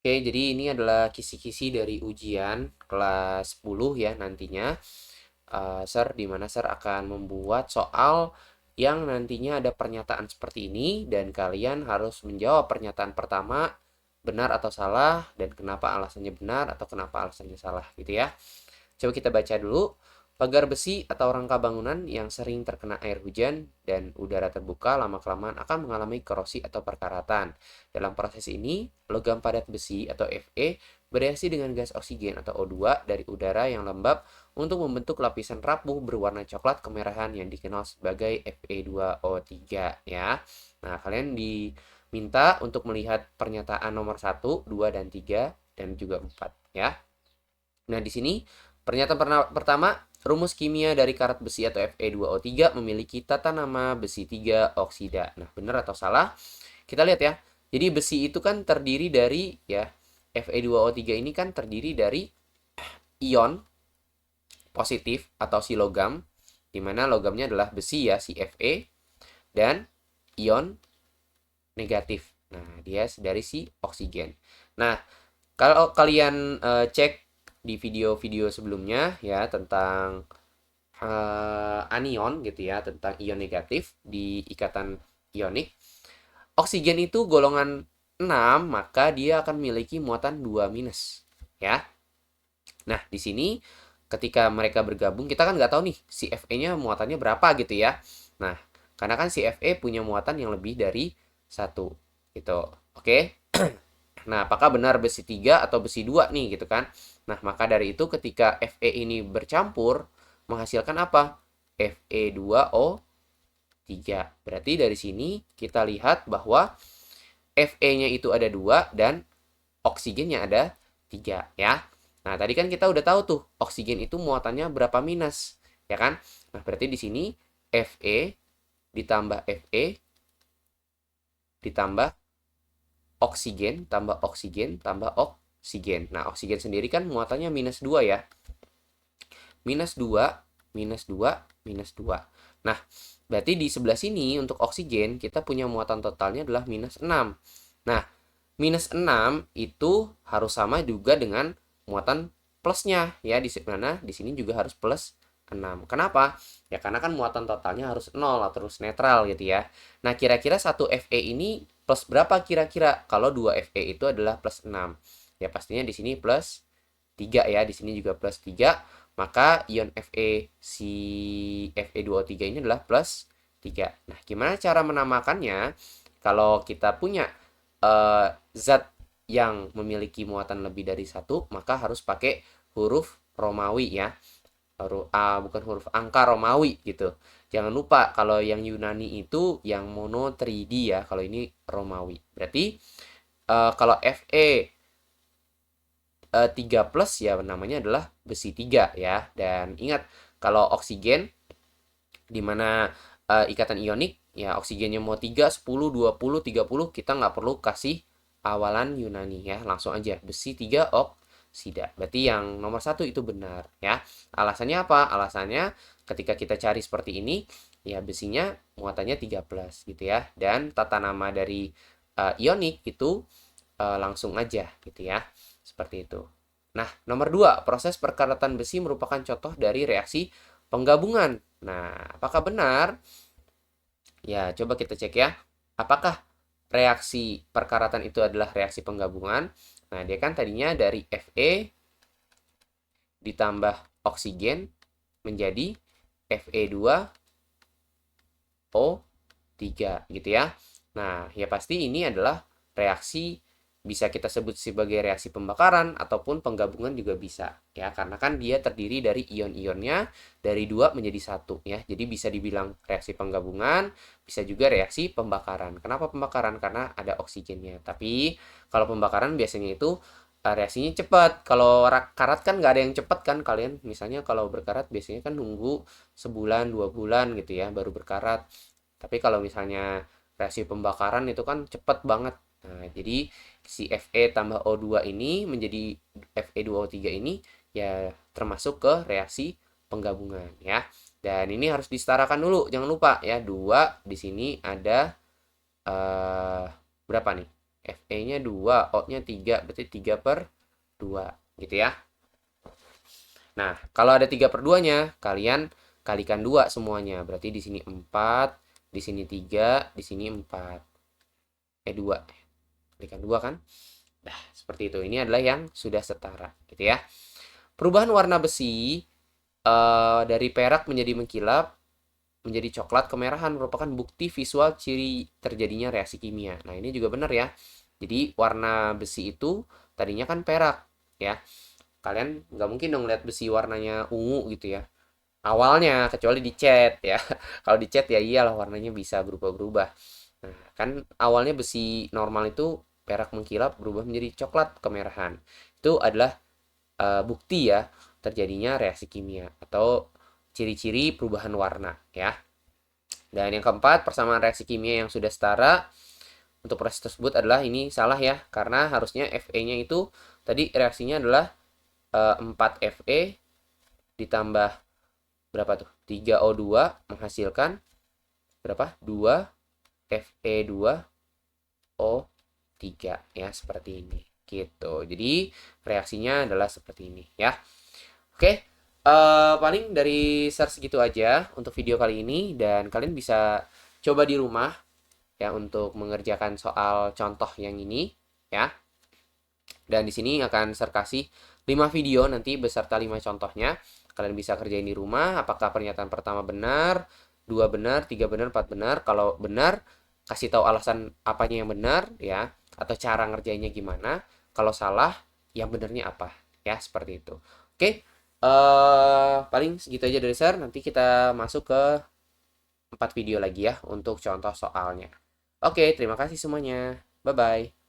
Oke, jadi ini adalah kisi-kisi dari ujian kelas 10 ya nantinya. Sir, di mana Sir akan membuat soal yang nantinya ada pernyataan seperti ini dan kalian harus menjawab pernyataan pertama benar atau salah dan kenapa alasannya benar atau kenapa alasannya salah gitu ya. Coba kita baca dulu. Pagar besi atau rangka bangunan yang sering terkena air hujan dan udara terbuka lama-kelamaan akan mengalami korosi atau perkaratan. Dalam proses ini, logam padat besi atau Fe bereaksi dengan gas oksigen atau O2 dari udara yang lembab untuk membentuk lapisan rapuh berwarna coklat kemerahan yang dikenal sebagai Fe2O3 ya. Nah, kalian diminta untuk melihat pernyataan nomor 1, 2, dan 3 dan juga 4 ya. Nah, di sini pernyataan pertama, rumus kimia dari karat besi atau Fe2O3 memiliki tata nama besi 3 oksida. Nah, benar atau salah? Kita lihat ya. Jadi besi itu kan terdiri dari ya, Fe2O3 ini kan terdiri dari ion positif atau si logam, di mana logamnya adalah besi ya, si Fe, dan ion negatif. Nah, dia dari si oksigen. Nah, kalau kalian cek di video-video sebelumnya ya tentang anion gitu ya, tentang ion negatif di ikatan ionik, oksigen itu golongan 6 maka dia akan memiliki muatan 2 minus ya. Nah, di sini ketika mereka bergabung kita kan nggak tahu nih si Fe-nya muatannya berapa gitu ya. Nah, karena kan si Fe punya muatan yang lebih dari satu gitu. Oke. Nah, apakah benar besi 3 atau besi 2 nih gitu kan? Nah, maka dari itu ketika Fe ini bercampur menghasilkan apa? Fe2O3. Berarti dari sini kita lihat bahwa Fe-nya itu ada 2 dan oksigennya ada 3 ya. Nah, tadi kan kita udah tahu tuh oksigen itu muatannya berapa minus, ya kan? Nah, berarti di sini Fe ditambah Fe ditambah oksigen tambah oksigen tambah oksigen. Nah, oksigen sendiri kan muatannya minus 2 ya. Minus 2, minus 2, minus 2. Nah, berarti di sebelah sini untuk oksigen kita punya muatan totalnya adalah minus 6. Nah, minus 6 itu harus sama juga dengan muatan plusnya ya, di mana di sini juga harus plus 6. Kenapa? Ya karena kan muatan totalnya harus 0 atau harus netral gitu ya. Nah, kira-kira satu Fe ini plus berapa kira-kira kalau 2 Fe itu adalah plus 6? Ya pastinya di sini plus 3 ya, di sini juga plus 3. Maka ion Fe si Fe2O3 ini adalah plus 3. Nah, gimana cara menamakannya? Kalau kita punya zat yang memiliki muatan lebih dari satu, maka harus pakai huruf Romawi ya. Huruf A, bukan huruf angka Romawi gitu. Jangan lupa kalau yang Yunani itu yang mono 3D ya, kalau ini Romawi. Berarti kalau Fe 3 plus ya namanya adalah besi 3 ya. Dan ingat kalau oksigen di mana ikatan ionik ya oksigennya mau 3, 10, 20, 30 kita nggak perlu kasih awalan Yunani ya. Langsung aja besi 3 oksida. Berarti yang nomor satu itu benar ya. Alasannya apa? Alasannya ketika kita cari seperti ini ya besinya muatannya 3 plus gitu ya. Dan tata nama dari ionik itu langsung aja gitu ya. Seperti itu. Nah, nomor 2, proses perkaratan besi merupakan contoh dari reaksi penggabungan. Nah, apakah benar? Ya, coba kita cek ya. Apakah reaksi perkaratan itu adalah reaksi penggabungan? Nah, dia kan tadinya dari Fe ditambah oksigen menjadi Fe2O3 gitu ya. Nah, ya pasti ini adalah reaksi bisa kita sebut sebagai reaksi pembakaran ataupun penggabungan juga bisa ya karena kan dia terdiri dari ion-ionnya dari dua menjadi satu ya jadi bisa dibilang reaksi penggabungan bisa juga reaksi pembakaran. Kenapa pembakaran? Karena ada oksigennya. Tapi kalau pembakaran biasanya itu reaksinya cepat. Kalau karat kan nggak ada yang cepat kan kalian misalnya kalau berkarat biasanya kan nunggu sebulan 2 bulan gitu ya baru berkarat. Tapi kalau misalnya reaksi pembakaran itu kan cepat banget. Nah, jadi si Fe tambah O2 ini menjadi Fe2O3 ini ya termasuk ke reaksi penggabungan ya. Dan ini harus disetarakan dulu, jangan lupa ya. 2 di sini ada berapa nih? FE-nya 2, O-nya 3, berarti 3 per 2, gitu ya. Nah, kalau ada 3 per 2-nya, kalian kalikan 2 semuanya. Berarti di sini 4, di sini 3, di sini 4. 2. Kalikan 2 kan? Nah, seperti itu. Ini adalah yang sudah setara, gitu ya. Perubahan warna besi dari perak menjadi mengkilap, menjadi coklat kemerahan merupakan bukti visual ciri terjadinya reaksi kimia. Nah, ini juga benar ya. Jadi, warna besi itu tadinya kan perak, ya. Kalian nggak mungkin dong lihat besi warnanya ungu gitu ya. Awalnya, kecuali dicat ya. Kalau dicat ya iyalah warnanya bisa berubah-berubah. Nah, kan awalnya besi normal itu perak mengkilap berubah menjadi coklat kemerahan. Itu adalah bukti ya terjadinya reaksi kimia atau ciri-ciri perubahan warna ya. Dan yang keempat, persamaan reaksi kimia yang sudah setara untuk proses tersebut adalah ini salah ya, karena harusnya Fe-nya itu tadi reaksinya adalah 4 Fe ditambah berapa tuh? 3O2 menghasilkan berapa? 2 Fe2O3 ya, seperti ini. Gitu. Jadi reaksinya adalah seperti ini ya. Oke, paling dari share segitu aja untuk video kali ini dan kalian bisa coba di rumah ya untuk mengerjakan soal contoh yang ini ya. Dan di sini akan share kasih 5 video nanti beserta 5 contohnya. Kalian bisa kerjain di rumah apakah pernyataan pertama benar, 2 benar, 3 benar, 4 benar. Kalau benar, kasih tahu alasan apanya yang benar ya atau cara ngerjainnya gimana. Kalau salah, yang benernya apa ya, seperti itu. Oke. Paling segitu aja dari share. Nanti kita masuk ke 4 video lagi ya untuk contoh soalnya. Oke, terima kasih semuanya. Bye bye.